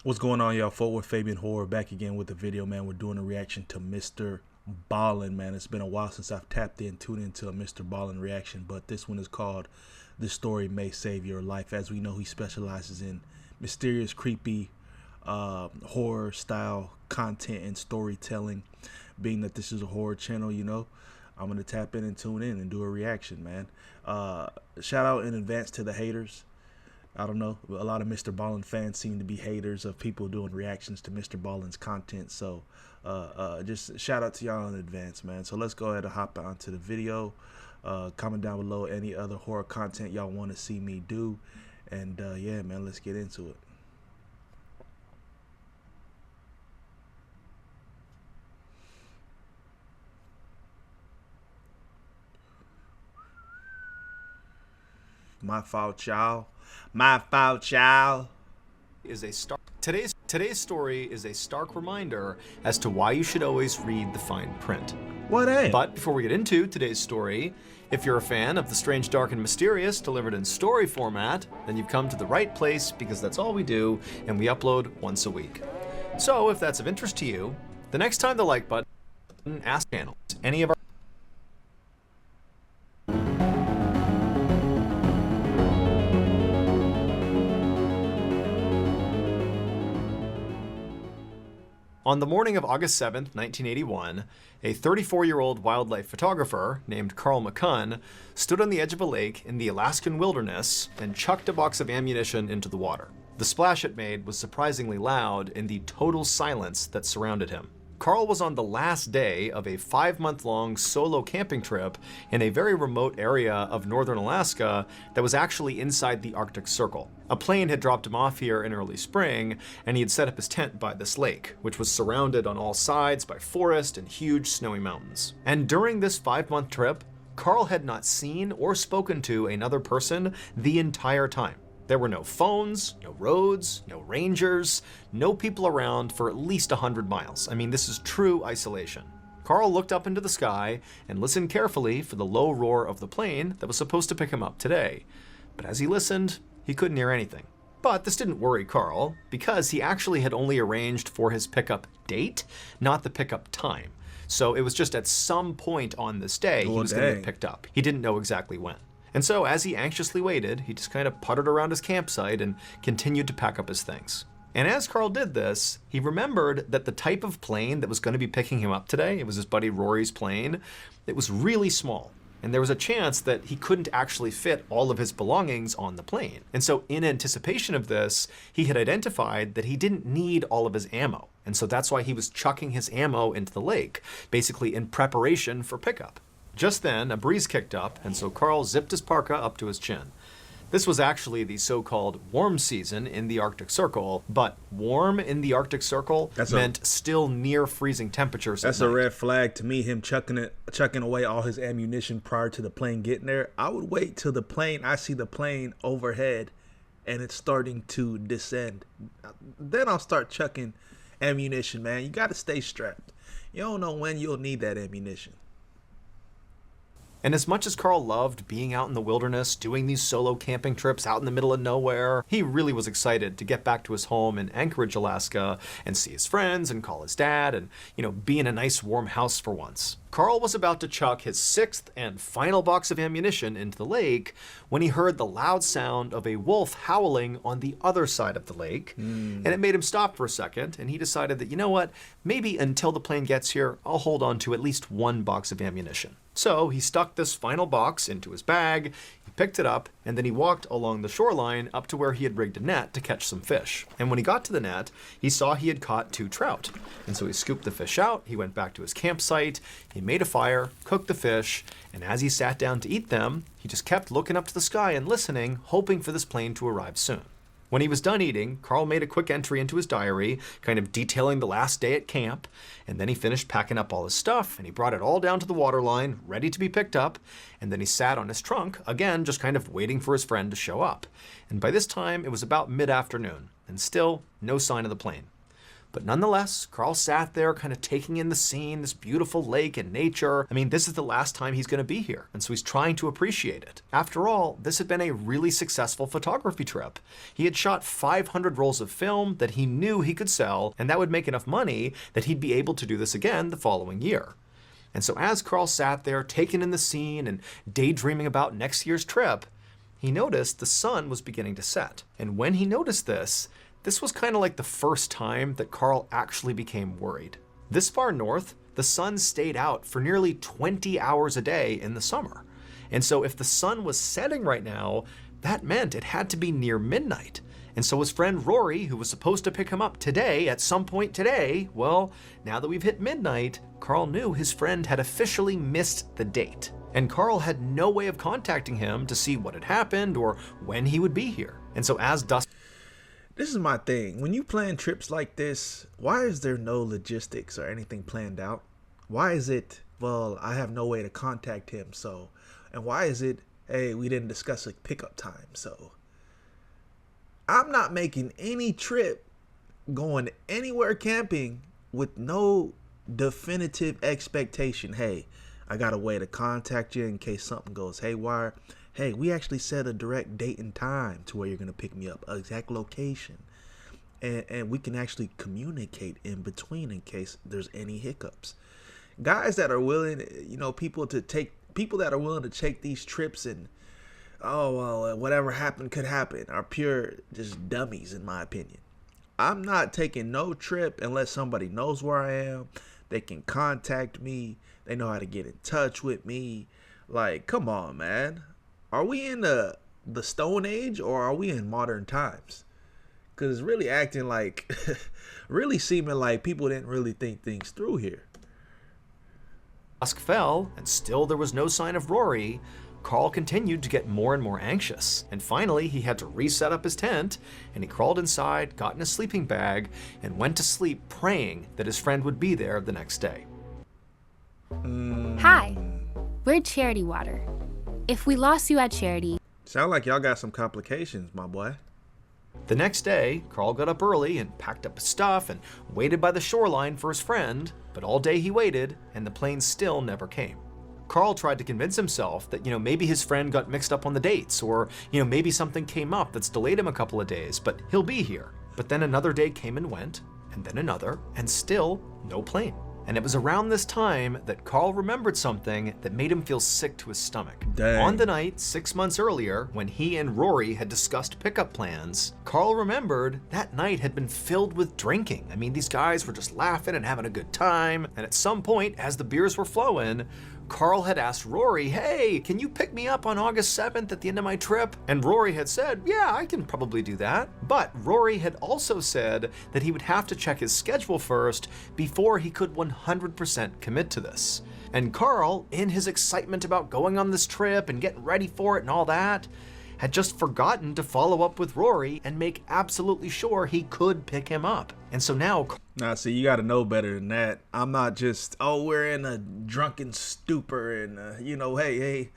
What's going on, y'all? Forward Fabian Horror back again with the video, man. We're doing a reaction to MrBallen, man. It's been a while since I've tuned into a MrBallen reaction, but this one is called "This Story May Save Your Life." As we know, he specializes in mysterious, creepy, horror style content and storytelling. Being that this is a horror channel, you know, I'm gonna tap in and tune in and do a reaction, man. Shout out in advance to the haters. I don't know. A lot of MrBallen fans seem to be haters of people doing reactions to MrBallen's content. So just shout out to y'all in advance, man. So let's go ahead and hop onto the video. Comment down below any other horror content y'all want to see me do. And yeah, man, let's get into it. My fault, child. My fault, child. Today's story is a stark reminder as to why you should always read the fine print. What ain't? But before we get into today's story, if you're a fan of the strange, dark, and mysterious delivered in story format, then you've come to the right place, because that's all we do, and we upload once a week. So if that's of interest to you, the next time the like button, ask channels, any of our On the morning of August 7th, 1981, a 34-year-old wildlife photographer named Carl McCunn stood on the edge of a lake in the Alaskan wilderness and chucked a box of ammunition into the water. The splash it made was surprisingly loud in the total silence that surrounded him. Carl was on the last day of a 5-month-long solo camping trip in a very remote area of northern Alaska that was actually inside the Arctic Circle. A plane had dropped him off here in early spring, and he had set up his tent by this lake, which was surrounded on all sides by forest and huge snowy mountains. And during this 5-month trip, Carl had not seen or spoken to another person the entire time. There were no phones, no roads, no rangers, no people around for at least 100 miles. I mean, this is true isolation. Carl looked up into the sky and listened carefully for the low roar of the plane that was supposed to pick him up today. But as he listened, he couldn't hear anything. But this didn't worry Carl, because he actually had only arranged for his pickup date, not the pickup time. So it was just at some point on this day he was going to get picked up. He didn't know exactly when. And so as he anxiously waited, he just kind of puttered around his campsite and continued to pack up his things. And as Carl did this, he remembered that the type of plane that was going to be picking him up today, it was his buddy Rory's plane, it was really small. And there was a chance that he couldn't actually fit all of his belongings on the plane. And so in anticipation of this, he had identified that he didn't need all of his ammo. And so that's why he was chucking his ammo into the lake, basically in preparation for pickup. Just then, a breeze kicked up, and so Carl zipped his parka up to his chin. This was actually the so-called warm season in the Arctic Circle, but warm in the Arctic Circle meant still near freezing temperatures. That's a red flag to me, him chucking away all his ammunition prior to the plane getting there. I would wait till I see the plane overhead and it's starting to descend. Then I'll start chucking ammunition, man. You got to stay strapped. You don't know when you'll need that ammunition. And as much as Carl loved being out in the wilderness, doing these solo camping trips out in the middle of nowhere, he really was excited to get back to his home in Anchorage, Alaska, and see his friends and call his dad and, you know, be in a nice warm house for once. Carl was about to chuck his 6th and final box of ammunition into the lake when he heard the loud sound of a wolf howling on the other side of the lake. And it made him stop for a second, and he decided that, you know what, maybe until the plane gets here, I'll hold on to at least 1 box of ammunition. So he stuck this final box into his bag, he picked it up, and then he walked along the shoreline up to where he had rigged a net to catch some fish. And when he got to the net, he saw he had caught 2 trout. And so he scooped the fish out, he went back to his campsite, he made a fire, cooked the fish, and as he sat down to eat them, he just kept looking up to the sky and listening, hoping for this plane to arrive soon. When he was done eating, Carl made a quick entry into his diary, kind of detailing the last day at camp, and then he finished packing up all his stuff, and he brought it all down to the waterline, ready to be picked up, and then he sat on his trunk, again, just kind of waiting for his friend to show up. And by this time, it was about mid-afternoon, and still no sign of the plane. But nonetheless, Carl sat there kind of taking in the scene, this beautiful lake and nature. I mean, this is the last time he's going to be here, and so he's trying to appreciate it. After all, this had been a really successful photography trip. He had shot 500 rolls of film that he knew he could sell, and that would make enough money that he'd be able to do this again the following year. And so as Carl sat there taking in the scene and daydreaming about next year's trip, he noticed the sun was beginning to set. And when he noticed this was kind of like the first time that Carl actually became worried. This far north, the sun stayed out for nearly 20 hours a day in the summer. And so if the sun was setting right now, that meant it had to be near midnight. And so his friend Rory, who was supposed to pick him up today, at some point today, well, now that we've hit midnight, Carl knew his friend had officially missed the date. And Carl had no way of contacting him to see what had happened or when he would be here. And so as dusk... This is my thing. When you plan trips like this, why is there no logistics or anything planned out? Why is it, well, I have no way to contact him, so... And why is it, hey, we didn't discuss a pickup time, so... I'm not making any trip going anywhere camping with no definitive expectation. Hey, I got a way to contact you in case something goes haywire. Hey, we actually set a direct date and time to where you're going to pick me up, an exact location. And we can actually communicate in between in case there's any hiccups. Guys that are willing, people that are willing to take these trips and, oh, well, whatever happened could happen, are pure just dummies, in my opinion. I'm not taking no trip unless somebody knows where I am. They can contact me. They know how to get in touch with me. Like, come on, man. Are we in the Stone Age or are we in modern times? Because it's really acting like, really seeming like people didn't really think things through here. Dusk fell, and still there was no sign of Rory. Carl continued to get more and more anxious, and finally he had to reset up his tent, and he crawled inside, got in a sleeping bag, and went to sleep praying that his friend would be there the next day. Hi, we're Charity Water. If we lost you at Charity... Sound like y'all got some complications, my boy. The next day, Carl got up early and packed up his stuff and waited by the shoreline for his friend, but all day he waited, and the plane still never came. Carl tried to convince himself that, maybe his friend got mixed up on the dates, or, maybe something came up that's delayed him a couple of days, but he'll be here. But then another day came and went, and then another, and still no plane. And it was around this time that Carl remembered something that made him feel sick to his stomach. Dang. On the night 6 months earlier, when he and Rory had discussed pickup plans, Carl remembered that night had been filled with drinking. I mean, these guys were just laughing and having a good time. And at some point, as the beers were flowing, Carl had asked Rory, hey, can you pick me up on August 7th at the end of my trip? And Rory had said, yeah, I can probably do that. But Rory had also said that he would have to check his schedule first before he could 100% commit to this. And Carl, in his excitement about going on this trip and getting ready for it and all that, had just forgotten to follow up with Rory and make absolutely sure he could pick him up. And so now... Nah, see, you got to know better than that. I'm not just, we're in a drunken stupor and, hey,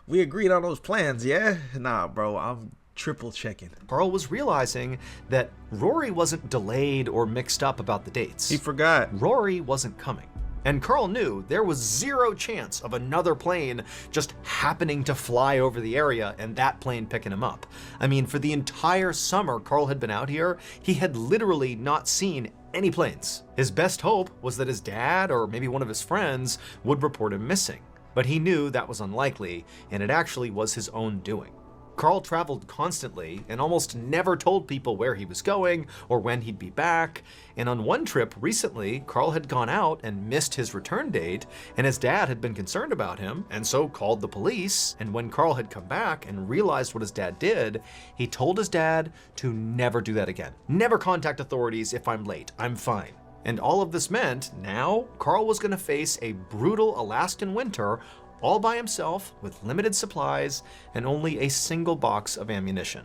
we agreed on those plans, yeah? Nah, bro, I'm triple checking. Carl was realizing that Rory wasn't delayed or mixed up about the dates. He forgot. Rory wasn't coming. And Carl knew there was zero chance of another plane just happening to fly over the area and that plane picking him up. I mean, for the entire summer Carl had been out here, he had literally not seen any planes. His best hope was that his dad or maybe one of his friends would report him missing. But he knew that was unlikely, and it actually was his own doing. Carl traveled constantly and almost never told people where he was going or when he'd be back. And on one trip recently, Carl had gone out and missed his return date, and his dad had been concerned about him and so called the police. And when Carl had come back and realized what his dad did, he told his dad to never do that again. Never contact authorities if I'm late. I'm fine. And all of this meant now Carl was going to face a brutal Alaskan winter all by himself with limited supplies and only a single box of ammunition.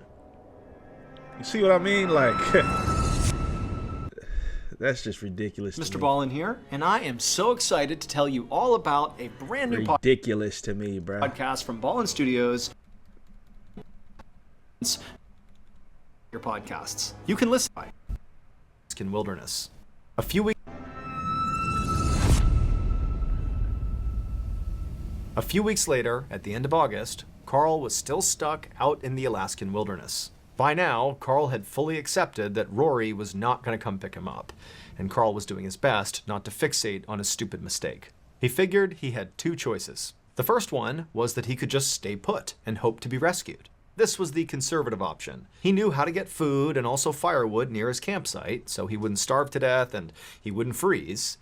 You see what I mean? Like, that's just ridiculous. MrBallen here, and I am so excited to tell you all about a brand new ridiculous to me, bro. Podcast from Ballen Studios. Your podcasts. You can listen by In wilderness. A few weeks later, at the end of August, Carl was still stuck out in the Alaskan wilderness. By now, Carl had fully accepted that Rory was not going to come pick him up, and Carl was doing his best not to fixate on his stupid mistake. He figured he had two choices. The first one was that he could just stay put and hope to be rescued. This was the conservative option. He knew how to get food and also firewood near his campsite, so he wouldn't starve to death and he wouldn't freeze.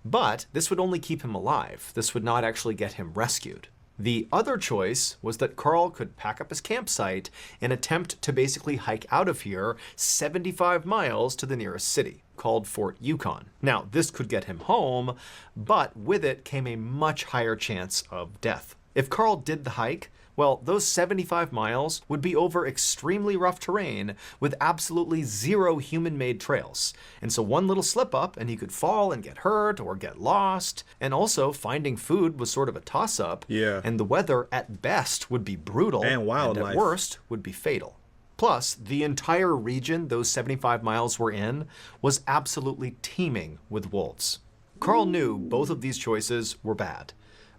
But this would only keep him alive. This would not actually get him rescued. The other choice was that Carl could pack up his campsite and attempt to basically hike out of here 75 miles to the nearest city, called Fort Yukon. Now, this could get him home, but with it came a much higher chance of death. If Carl did the hike, well, those 75 miles would be over extremely rough terrain with absolutely zero human-made trails. And so one little slip up and he could fall and get hurt or get lost. And also finding food was sort of a toss-up. Yeah. And the weather at best would be brutal And wildlife. at worst would be fatal. Plus, the entire region those 75 miles were in was absolutely teeming with wolves. Carl knew both of these choices were bad.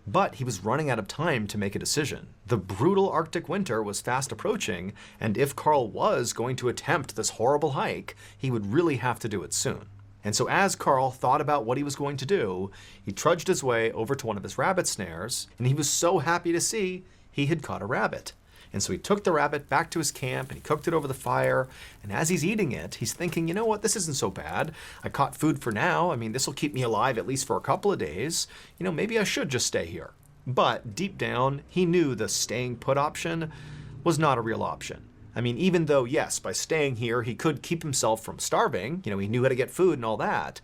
But he was running out of time to make a decision. The brutal Arctic winter was fast approaching, and if Carl was going to attempt this horrible hike, he would really have to do it soon. And so as Carl thought about what he was going to do, he trudged his way over to one of his rabbit snares, and he was so happy to see he had caught a rabbit. And so he took the rabbit back to his camp and he cooked it over the fire. And as he's eating it, he's thinking, you know what, this isn't so bad. I caught food for now. I mean, this will keep me alive at least for a couple of days. You know, maybe I should just stay here. But deep down, he knew the staying put option was not a real option. I mean, even though, yes, by staying here, he could keep himself from starving. You know, he knew how to get food and all that.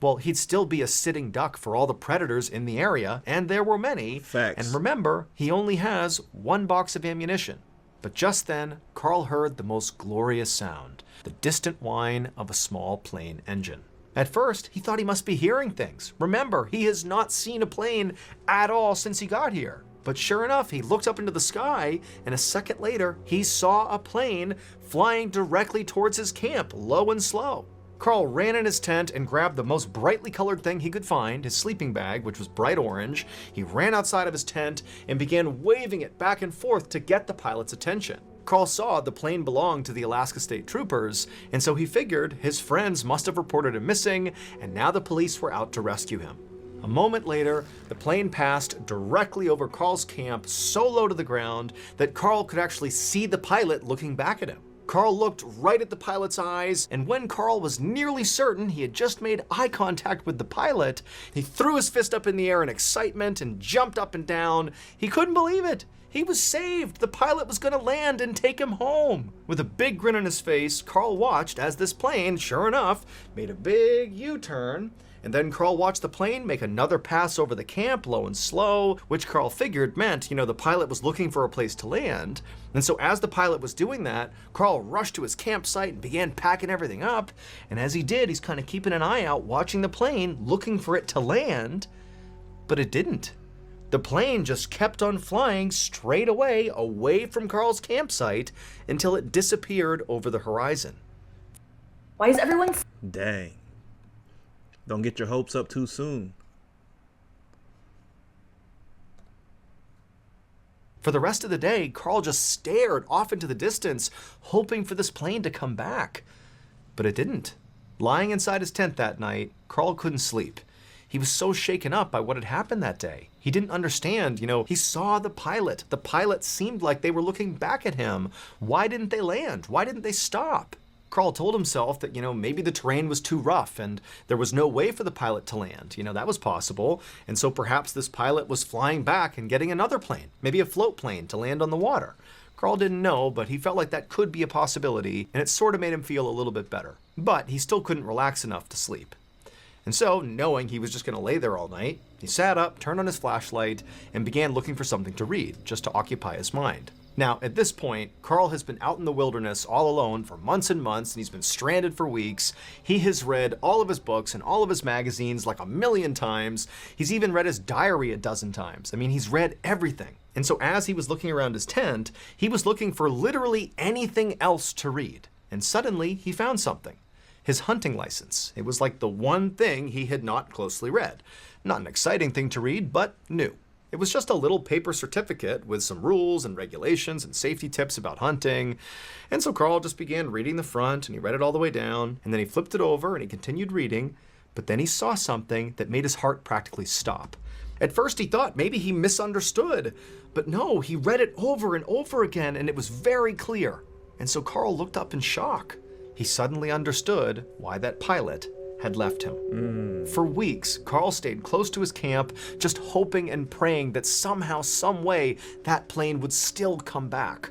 Well, he'd still be a sitting duck for all the predators in the area, and there were many. Facts. And remember, he only has one box of ammunition. But just then, Carl heard the most glorious sound, the distant whine of a small plane engine. At first, he thought he must be hearing things. Remember, he has not seen a plane at all since he got here. But sure enough, he looked up into the sky, and a second later, he saw a plane flying directly towards his camp, low and slow. Carl ran in his tent and grabbed the most brightly colored thing he could find, his sleeping bag, which was bright orange. He ran outside of his tent and began waving it back and forth to get the pilot's attention. Carl saw the plane belonged to the Alaska State Troopers, and so he figured his friends must have reported him missing, and now the police were out to rescue him. A moment later, the plane passed directly over Carl's camp, so low to the ground that Carl could actually see the pilot looking back at him. Carl looked right at the pilot's eyes, and when Carl was nearly certain he had just made eye contact with the pilot, he threw his fist up in the air in excitement and jumped up and down. He couldn't believe it. He was saved. The pilot was going to land and take him home. With a big grin on his face, Carl watched as this plane, sure enough, made a big U-turn. And then Carl watched the plane make another pass over the camp, low and slow, which Carl figured meant, the pilot was looking for a place to land. And so as the pilot was doing that, Carl rushed to his campsite and began packing everything up. And as he did, he's kind of keeping an eye out, watching the plane, looking for it to land. But it didn't. The plane just kept on flying straight away from Carl's campsite until it disappeared over the horizon. Why is everyone... Dang. Don't get your hopes up too soon. For the rest of the day, Carl just stared off into the distance, hoping for this plane to come back. But it didn't. Lying inside his tent that night, Carl couldn't sleep. He was so shaken up by what had happened that day. He didn't understand, he saw the pilot. The pilot seemed like they were looking back at him. Why didn't they land? Why didn't they stop? Carl told himself that, maybe the terrain was too rough and there was no way for the pilot to land. That was possible. And so perhaps this pilot was flying back and getting another plane, maybe a float plane to land on the water. Carl didn't know, but he felt like that could be a possibility, and it sort of made him feel a little bit better. But he still couldn't relax enough to sleep. And so, knowing he was just going to lay there all night, he sat up, turned on his flashlight, and began looking for something to read, just to occupy his mind. Now, at this point, Carl has been out in the wilderness all alone for months and months, and he's been stranded for weeks. He has read all of his books and all of his magazines like 1,000,000 times. He's even read his diary 12 times. I mean, he's read everything. And so as he was looking around his tent, he was looking for literally anything else to read. And suddenly, he found something. his hunting license. It was like the one thing he had not closely read. Not an exciting thing to read, but new. It was just a little paper certificate with some rules and regulations and safety tips about hunting. And so Carl just began reading the front, and he read it all the way down, and then he flipped it over and he continued reading, but then he saw something that made his heart practically stop. At first he thought maybe he misunderstood, but no, he read it over and over again, and it was very clear. And so Carl looked up in shock. He suddenly understood why that pilot had left him. For weeks, Carl stayed close to his camp, just hoping and praying that somehow, some way, that plane would still come back.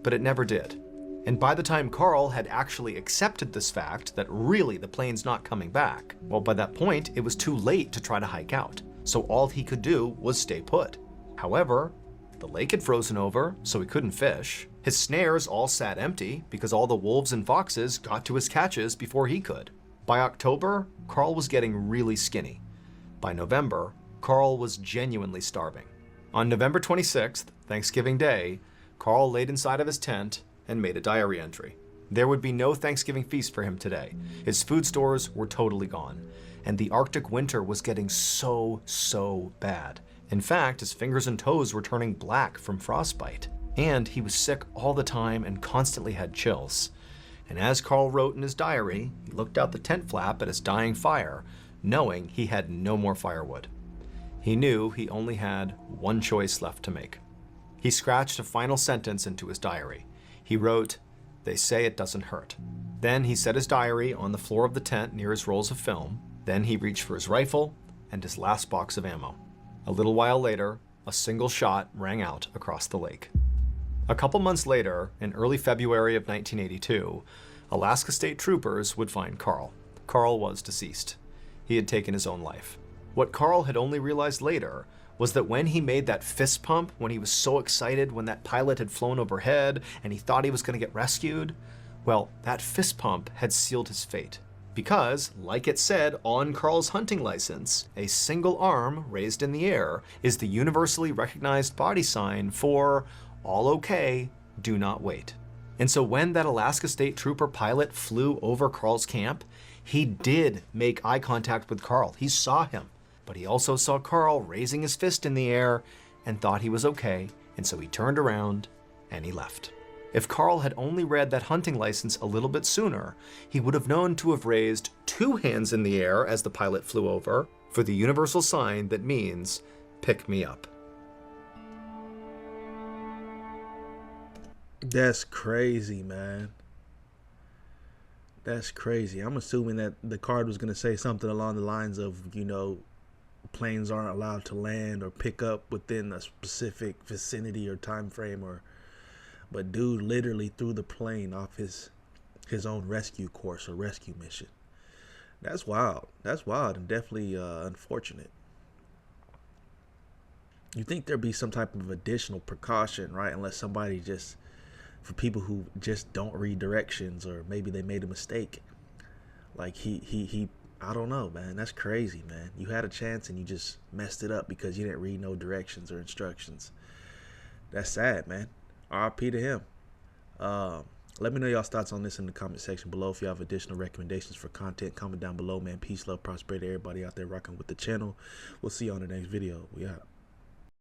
But it never did. And by the time Carl had actually accepted this fact that really the plane's not coming back, well, by that point, it was too late to try to hike out. So all he could do was stay put. However, the lake had frozen over, so he couldn't fish. His snares all sat empty because all the wolves and foxes got to his catches before he could. By October, Carl was getting really skinny. By November, Carl was genuinely starving. On November 26th, Thanksgiving Day, Carl laid inside of his tent and made a diary entry. There would be no Thanksgiving feast for him today. His food stores were totally gone, and the Arctic winter was getting so bad. In fact, his fingers and toes were turning black from frostbite, and he was sick all the time and constantly had chills. And as Carl wrote in his diary, he looked out the tent flap at his dying fire, knowing he had no more firewood. He knew he only had one choice left to make. He scratched a final sentence into his diary. He wrote, "They say it doesn't hurt." Then he set his diary on the floor of the tent near his rolls of film. Then he reached for his rifle and his last box of ammo. A little while later, a single shot rang out across the lake. A couple months later, in early February of 1982, Alaska State Troopers would find Carl. Carl was deceased. He had taken his own life. What Carl had only realized later was that when he made that fist pump, when he was so excited when that pilot had flown overhead and he thought he was going to get rescued, well, that fist pump had sealed his fate. Because, like it said on Carl's hunting license, a single arm raised in the air is the universally recognized body sign for all okay, do not wait. And so when that Alaska State Trooper pilot flew over Carl's camp, he did make eye contact with Carl. He saw him, but he also saw Carl raising his fist in the air and thought he was okay, and so he turned around and he left. If Carl had only read that hunting license a little bit sooner, he would have known to have raised two hands in the air as the pilot flew over for the universal sign that means, pick me up. That's crazy, man. That's crazy. I'm assuming that the card was going to say something along the lines of, you know, planes aren't allowed to land or pick up within a specific vicinity or time frame, but dude literally threw the plane off his own rescue course or rescue mission. That's wild. That's wild and definitely unfortunate. You think there'd be some type of additional precaution, right? Unless somebody just, for people who just don't read directions, or maybe they made a mistake. Like he I don't know, man. That's crazy, man. You had a chance and you just messed it up because you didn't read no directions or instructions. That's sad, man. RIP to him. Let me know y'all's thoughts on this in the comment section below. If you have additional recommendations for content, comment down below, man. Peace, love, prosperity, everybody out there rocking with the channel. We'll see you on the next video. We out.